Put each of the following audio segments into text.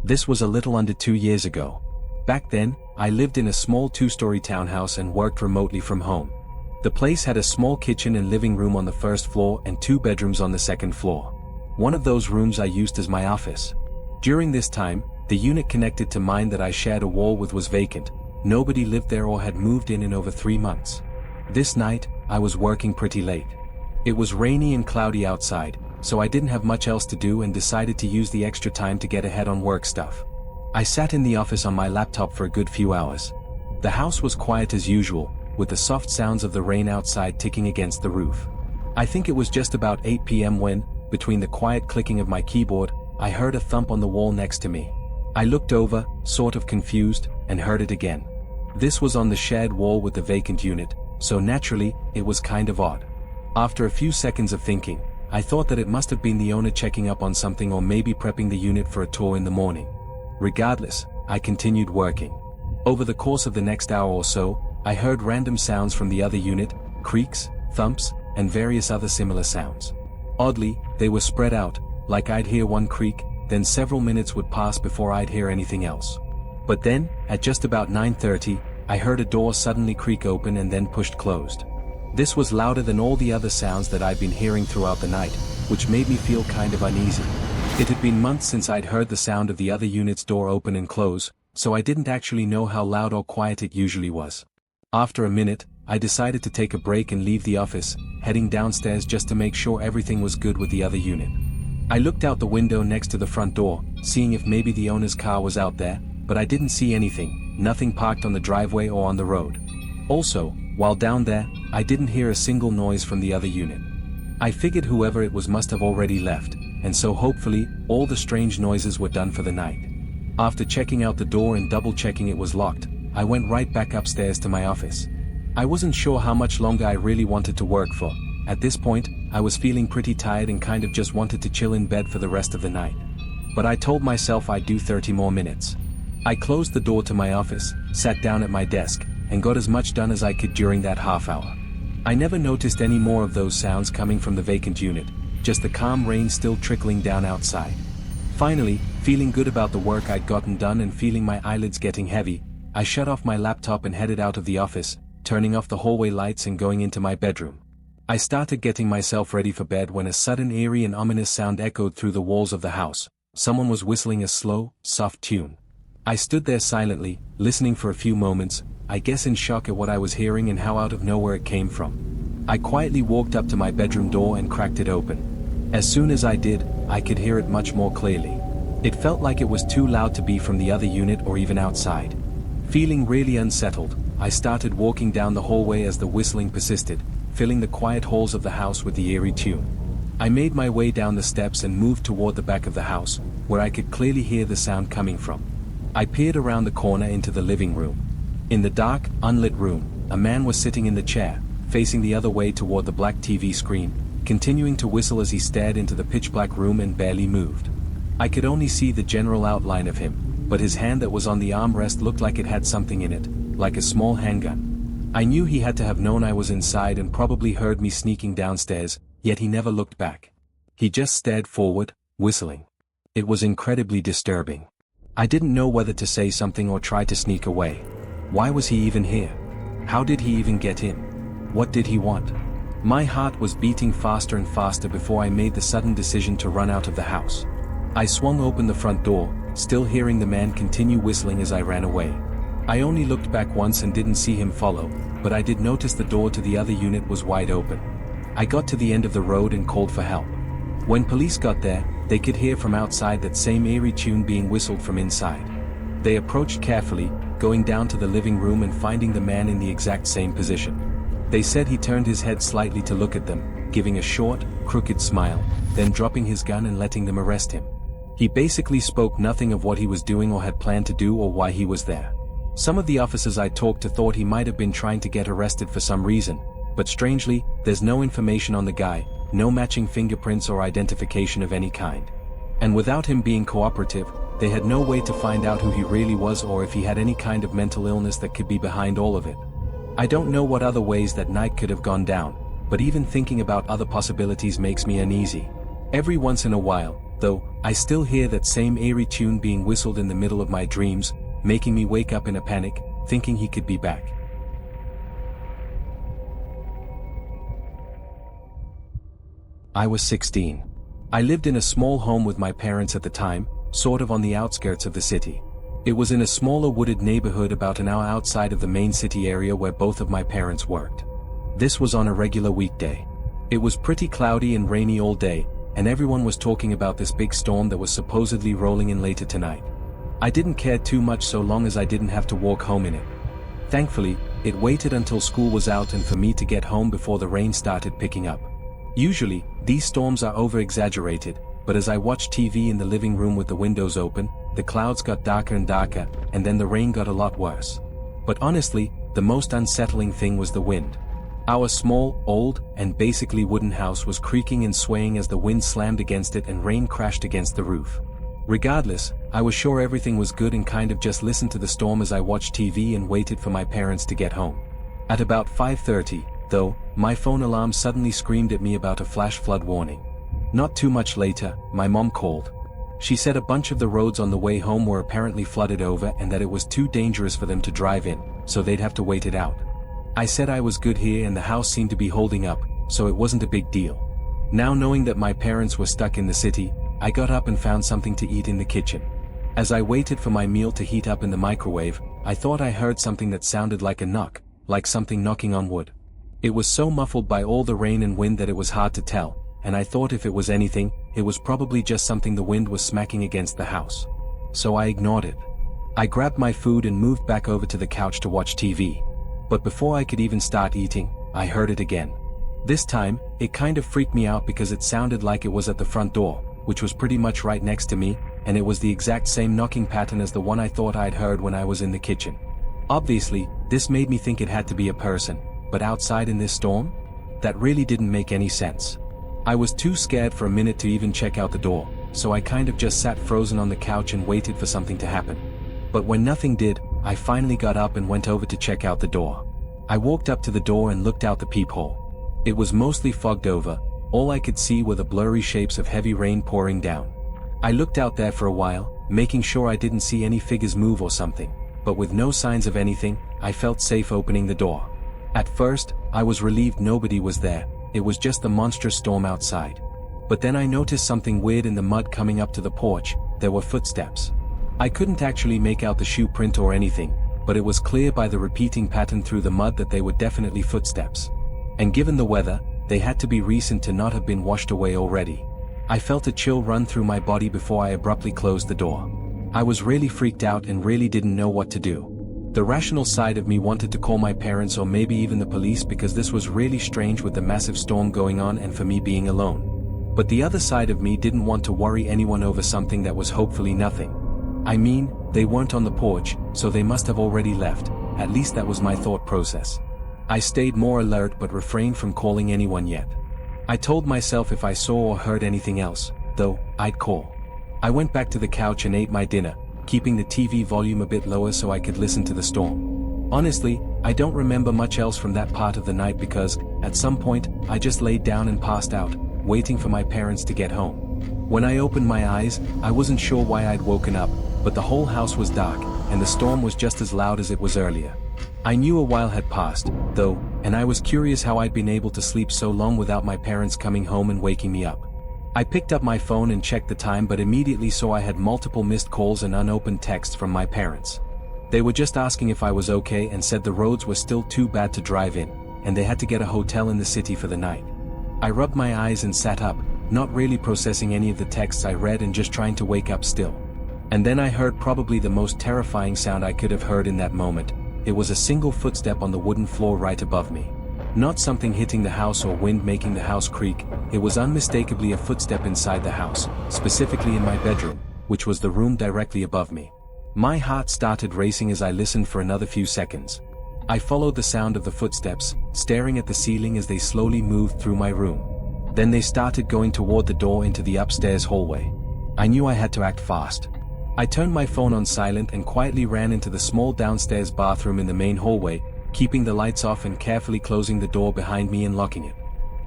This was a little under 2 years ago. Back then, I lived in a small 2-story townhouse and worked remotely from home. The place had a small kitchen and living room on the first floor and 2 bedrooms on the second floor. One of those rooms I used as my office. During this time, the unit connected to mine that I shared a wall with was vacant. Nobody lived there or had moved in over 3 months. This night, I was working pretty late. It was rainy and cloudy outside, so I didn't have much else to do and decided to use the extra time to get ahead on work stuff. I sat in the office on my laptop for a good few hours. The house was quiet as usual, with the soft sounds of the rain outside ticking against the roof. I think it was just about 8 p.m. when, between the quiet clicking of my keyboard, I heard a thump on the wall next to me. I looked over, sort of confused, and heard it again. This was on the shared wall with the vacant unit, so naturally, it was kind of odd. After a few seconds of thinking, I thought that it must have been the owner checking up on something or maybe prepping the unit for a tour in the morning. Regardless, I continued working. Over the course of the next hour or so, I heard random sounds from the other unit, creaks, thumps, and various other similar sounds. Oddly, they were spread out, like I'd hear one creak, then several minutes would pass before I'd hear anything else. But then, at just about 9:30, I heard a door suddenly creak open and then pushed closed. This was louder than all the other sounds that I'd been hearing throughout the night, which made me feel kind of uneasy. It had been months since I'd heard the sound of the other unit's door open and close, so I didn't actually know how loud or quiet it usually was. After a minute, I decided to take a break and leave the office, heading downstairs just to make sure everything was good with the other unit. I looked out the window next to the front door, seeing if maybe the owner's car was out there, but I didn't see anything, nothing parked on the driveway or on the road. Also, while down there, I didn't hear a single noise from the other unit. I figured whoever it was must have already left, and so hopefully, all the strange noises were done for the night. After checking out the door and double-checking it was locked, I went right back upstairs to my office. I wasn't sure how much longer I really wanted to work for. At this point, I was feeling pretty tired and kind of just wanted to chill in bed for the rest of the night. But I told myself I'd do 30 more minutes. I closed the door to my office, sat down at my desk, and got as much done as I could during that half hour. I never noticed any more of those sounds coming from the vacant unit, just the calm rain still trickling down outside. Finally, feeling good about the work I'd gotten done and feeling my eyelids getting heavy, I shut off my laptop and headed out of the office, turning off the hallway lights and going into my bedroom. I started getting myself ready for bed when a sudden eerie and ominous sound echoed through the walls of the house. Someone was whistling a slow, soft tune. I stood there silently, listening for a few moments, I guess in shock at what I was hearing and how out of nowhere it came from. I quietly walked up to my bedroom door and cracked it open. As soon as I did, I could hear it much more clearly. It felt like it was too loud to be from the other unit or even outside. Feeling really unsettled, I started walking down the hallway as the whistling persisted, filling the quiet halls of the house with the eerie tune. I made my way down the steps and moved toward the back of the house, where I could clearly hear the sound coming from. I peered around the corner into the living room. In the dark, unlit room, a man was sitting in the chair, facing the other way toward the black TV screen, continuing to whistle as he stared into the pitch-black room and barely moved. I could only see the general outline of him, but his hand that was on the armrest looked like it had something in it, like a small handgun. I knew he had to have known I was inside and probably heard me sneaking downstairs, yet he never looked back. He just stared forward, whistling. It was incredibly disturbing. I didn't know whether to say something or try to sneak away. Why was he even here? How did he even get in? What did he want? My heart was beating faster and faster before I made the sudden decision to run out of the house. I swung open the front door, still hearing the man continue whistling as I ran away. I only looked back once and didn't see him follow, but I did notice the door to the other unit was wide open. I got to the end of the road and called for help. When police got there, they could hear from outside that same eerie tune being whistled from inside. They approached carefully, going down to the living room and finding the man in the exact same position. They said he turned his head slightly to look at them, giving a short, crooked smile, then dropping his gun and letting them arrest him. He basically spoke nothing of what he was doing or had planned to do or why he was there. Some of the officers I talked to thought he might have been trying to get arrested for some reason, but strangely, there's no information on the guy, no matching fingerprints or identification of any kind. And without him being cooperative, they had no way to find out who he really was or if he had any kind of mental illness that could be behind all of it. I don't know what other ways that night could have gone down, but even thinking about other possibilities makes me uneasy. Every once in a while, though I still hear that same eerie tune being whistled in the middle of my dreams, making me wake up in a panic, thinking he could be back. I was 16. I lived in a small home with my parents at the time, sort of on the outskirts of the city. It was in a smaller wooded neighborhood about an hour outside of the main city area where both of my parents worked. This was on a regular weekday. It was pretty cloudy and rainy all day, and everyone was talking about this big storm that was supposedly rolling in later tonight. I didn't care too much so long as I didn't have to walk home in it. Thankfully, it waited until school was out and for me to get home before the rain started picking up. Usually, these storms are over-exaggerated, but as I watched TV in the living room with the windows open, the clouds got darker and darker, and then the rain got a lot worse. But honestly, the most unsettling thing was the wind. Our small, old, and basically wooden house was creaking and swaying as the wind slammed against it and rain crashed against the roof. Regardless, I was sure everything was good and kind of just listened to the storm as I watched TV and waited for my parents to get home. At about 5:30, though, my phone alarm suddenly screamed at me about a flash flood warning. Not too much later, my mom called. She said a bunch of the roads on the way home were apparently flooded over and that it was too dangerous for them to drive in, so they'd have to wait it out. I said I was good here and the house seemed to be holding up, so it wasn't a big deal. Now knowing that my parents were stuck in the city, I got up and found something to eat in the kitchen. As I waited for my meal to heat up in the microwave, I thought I heard something that sounded like a knock, like something knocking on wood. It was so muffled by all the rain and wind that it was hard to tell, and I thought if it was anything, it was probably just something the wind was smacking against the house. So I ignored it. I grabbed my food and moved back over to the couch to watch TV. But before I could even start eating, I heard it again. This time, it kind of freaked me out because it sounded like it was at the front door, which was pretty much right next to me, and it was the exact same knocking pattern as the one I thought I'd heard when I was in the kitchen. Obviously, this made me think it had to be a person, but outside in this storm? That really didn't make any sense. I was too scared for a minute to even check out the door, so I kind of just sat frozen on the couch and waited for something to happen. But when nothing did, I finally got up and went over to check out the door. I walked up to the door and looked out the peephole. It was mostly fogged over, all I could see were the blurry shapes of heavy rain pouring down. I looked out there for a while, making sure I didn't see any figures move or something, but with no signs of anything, I felt safe opening the door. At first, I was relieved nobody was there, it was just the monstrous storm outside. But then I noticed something weird in the mud coming up to the porch. There were footsteps. I couldn't actually make out the shoe print or anything, but it was clear by the repeating pattern through the mud that they were definitely footsteps. And given the weather, they had to be recent to not have been washed away already. I felt a chill run through my body before I abruptly closed the door. I was really freaked out and really didn't know what to do. The rational side of me wanted to call my parents or maybe even the police because this was really strange with the massive storm going on and for me being alone. But the other side of me didn't want to worry anyone over something that was hopefully nothing. I mean, they weren't on the porch, so they must have already left, at least that was my thought process. I stayed more alert but refrained from calling anyone yet. I told myself if I saw or heard anything else, though, I'd call. I went back to the couch and ate my dinner, keeping the TV volume a bit lower so I could listen to the storm. Honestly, I don't remember much else from that part of the night because, at some point, I just laid down and passed out, waiting for my parents to get home. When I opened my eyes, I wasn't sure why I'd woken up, but the whole house was dark, and the storm was just as loud as it was earlier. I knew a while had passed, though, and I was curious how I'd been able to sleep so long without my parents coming home and waking me up. I picked up my phone and checked the time but immediately saw I had multiple missed calls and unopened texts from my parents. They were just asking if I was okay and said the roads were still too bad to drive in, and they had to get a hotel in the city for the night. I rubbed my eyes and sat up, not really processing any of the texts I read and just trying to wake up still. And then I heard probably the most terrifying sound I could have heard in that moment. It was a single footstep on the wooden floor right above me. Not something hitting the house or wind making the house creak, it was unmistakably a footstep inside the house, specifically in my bedroom, which was the room directly above me. My heart started racing as I listened for another few seconds. I followed the sound of the footsteps, staring at the ceiling as they slowly moved through my room. Then they started going toward the door into the upstairs hallway. I knew I had to act fast. I turned my phone on silent and quietly ran into the small downstairs bathroom in the main hallway, keeping the lights off and carefully closing the door behind me and locking it.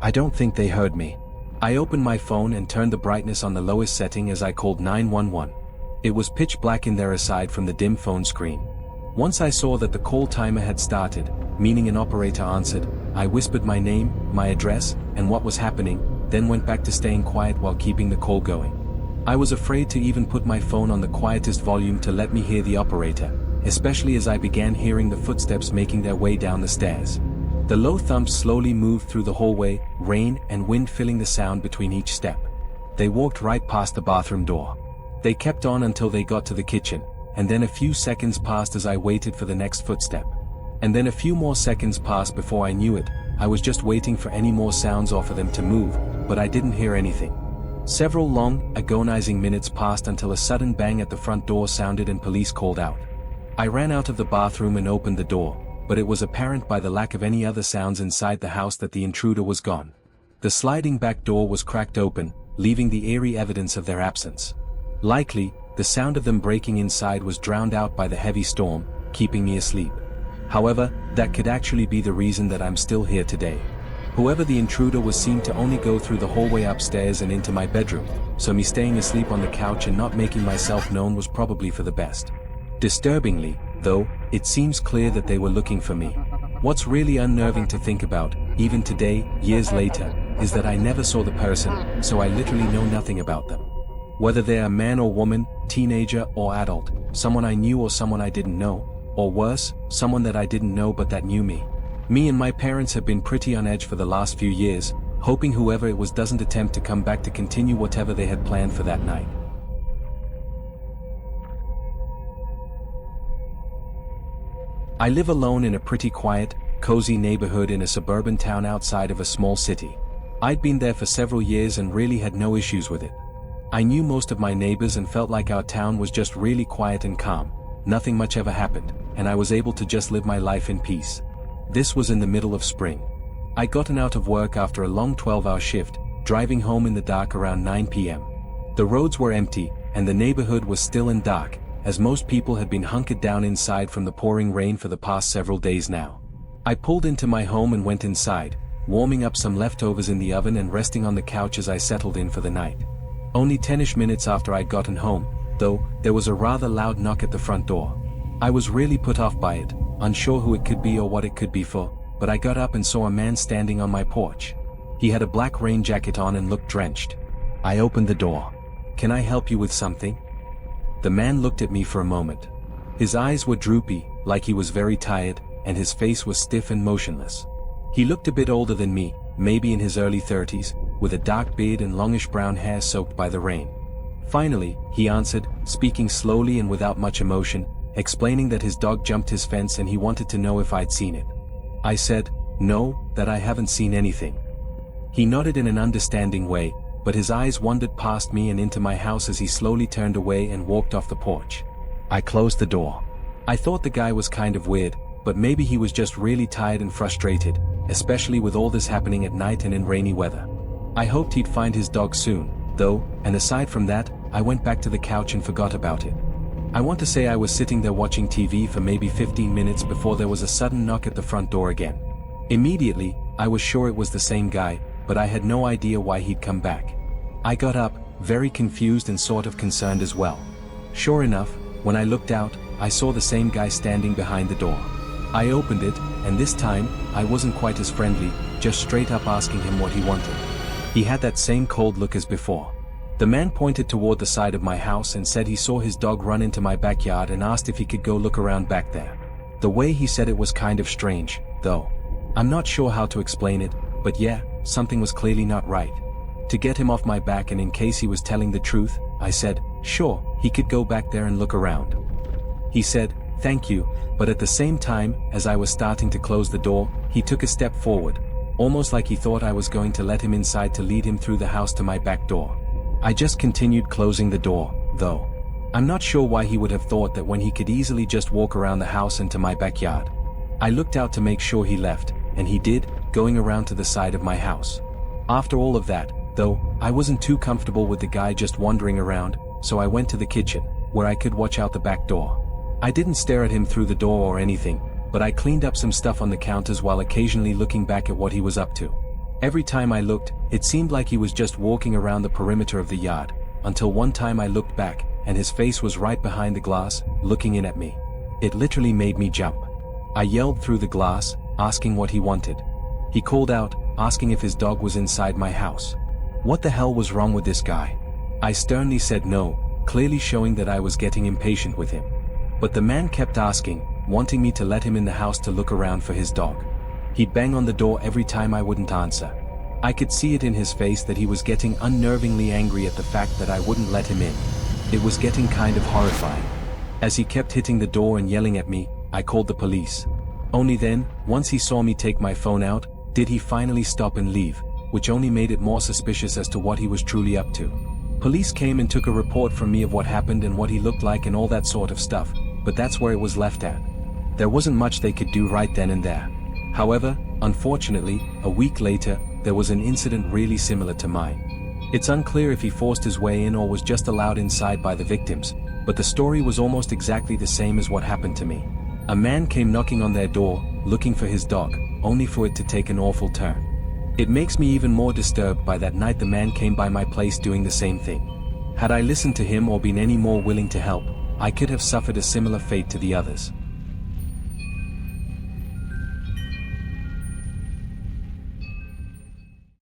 I don't think they heard me. I opened my phone and turned the brightness on the lowest setting as I called 911. It was pitch black in there aside from the dim phone screen. Once I saw that the call timer had started, meaning an operator answered, I whispered my name, my address, and what was happening, then went back to staying quiet while keeping the call going. I was afraid to even put my phone on the quietest volume to let me hear the operator, especially as I began hearing the footsteps making their way down the stairs. The low thumps slowly moved through the hallway, rain and wind filling the sound between each step. They walked right past the bathroom door. They kept on until they got to the kitchen, and then a few seconds passed as I waited for the next footstep. And then a few more seconds passed before I knew it. I was just waiting for any more sounds or for them to move, but I didn't hear anything. Several long, agonizing minutes passed until a sudden bang at the front door sounded and police called out. I ran out of the bathroom and opened the door, but it was apparent by the lack of any other sounds inside the house that the intruder was gone. The sliding back door was cracked open, leaving the eerie evidence of their absence. Likely, the sound of them breaking inside was drowned out by the heavy storm, keeping me asleep. However, that could actually be the reason that I'm still here today. Whoever the intruder was seemed to only go through the hallway upstairs and into my bedroom, so me staying asleep on the couch and not making myself known was probably for the best. Disturbingly, though, it seems clear that they were looking for me. What's really unnerving to think about, even today, years later, is that I never saw the person, so I literally know nothing about them. Whether they're a man or woman, teenager or adult, someone I knew or someone I didn't know, or worse, someone that I didn't know but that knew me. Me and my parents have been pretty on edge for the last few years, hoping whoever it was doesn't attempt to come back to continue whatever they had planned for that night. I live alone in a pretty quiet, cozy neighborhood in a suburban town outside of a small city. I'd been there for several years and really had no issues with it. I knew most of my neighbors and felt like our town was just really quiet and calm. Nothing much ever happened, and I was able to just live my life in peace. This was in the middle of spring. I'd gotten out of work after a long 12-hour shift, driving home in the dark around 9 p.m. The roads were empty, and the neighborhood was still and dark, as most people had been hunkered down inside from the pouring rain for the past several days now. I pulled into my home and went inside, warming up some leftovers in the oven and resting on the couch as I settled in for the night. Only 10-ish minutes after I'd gotten home, though, there was a rather loud knock at the front door. I was really put off by it, unsure who it could be or what it could be for, but I got up and saw a man standing on my porch. He had a black rain jacket on and looked drenched. I opened the door. "Can I help you with something?" The man looked at me for a moment. His eyes were droopy, like he was very tired, and his face was stiff and motionless. He looked a bit older than me, maybe in his early 30s, with a dark beard and longish brown hair soaked by the rain. Finally, he answered, speaking slowly and without much emotion, explaining that his dog jumped his fence and he wanted to know if I'd seen it. I said, "No, that I haven't seen anything." He nodded in an understanding way, but his eyes wandered past me and into my house as he slowly turned away and walked off the porch. I closed the door. I thought the guy was kind of weird, but maybe he was just really tired and frustrated, especially with all this happening at night and in rainy weather. I hoped he'd find his dog soon, though, and aside from that, I went back to the couch and forgot about it. I want to say I was sitting there watching TV for maybe 15 minutes before there was a sudden knock at the front door again. Immediately, I was sure it was the same guy, but I had no idea why he'd come back. I got up, very confused and sort of concerned as well. Sure enough, when I looked out, I saw the same guy standing behind the door. I opened it, and this time, I wasn't quite as friendly, just straight up asking him what he wanted. He had that same cold look as before. The man pointed toward the side of my house and said he saw his dog run into my backyard and asked if he could go look around back there. The way he said it was kind of strange, though. I'm not sure how to explain it, but yeah, something was clearly not right. To get him off my back and in case he was telling the truth, I said, sure, he could go back there and look around. He said, thank you, but at the same time, as I was starting to close the door, he took a step forward, almost like he thought I was going to let him inside to lead him through the house to my back door. I just continued closing the door, though. I'm not sure why he would have thought that when he could easily just walk around the house into my backyard. I looked out to make sure he left, and he did, going around to the side of my house. After all of that, though, I wasn't too comfortable with the guy just wandering around, so I went to the kitchen, where I could watch out the back door. I didn't stare at him through the door or anything, but I cleaned up some stuff on the counters while occasionally looking back at what he was up to. Every time I looked, it seemed like he was just walking around the perimeter of the yard, until one time I looked back, and his face was right behind the glass, looking in at me. It literally made me jump. I yelled through the glass, asking what he wanted. He called out, asking if his dog was inside my house. What the hell was wrong with this guy? I sternly said no, clearly showing that I was getting impatient with him. But the man kept asking, wanting me to let him in the house to look around for his dog. He'd bang on the door every time I wouldn't answer. I could see it in his face that he was getting unnervingly angry at the fact that I wouldn't let him in. It was getting kind of horrifying. As he kept hitting the door and yelling at me, I called the police. Only then, once he saw me take my phone out, did he finally stop and leave, which only made it more suspicious as to what he was truly up to. Police came and took a report from me of what happened and what he looked like and all that sort of stuff, but that's where it was left at. There wasn't much they could do right then and there. However, unfortunately, a week later, there was an incident really similar to mine. It's unclear if he forced his way in or was just allowed inside by the victims, but the story was almost exactly the same as what happened to me. A man came knocking on their door, looking for his dog, only for it to take an awful turn. It makes me even more disturbed by that night the man came by my place doing the same thing. Had I listened to him or been any more willing to help, I could have suffered a similar fate to the others.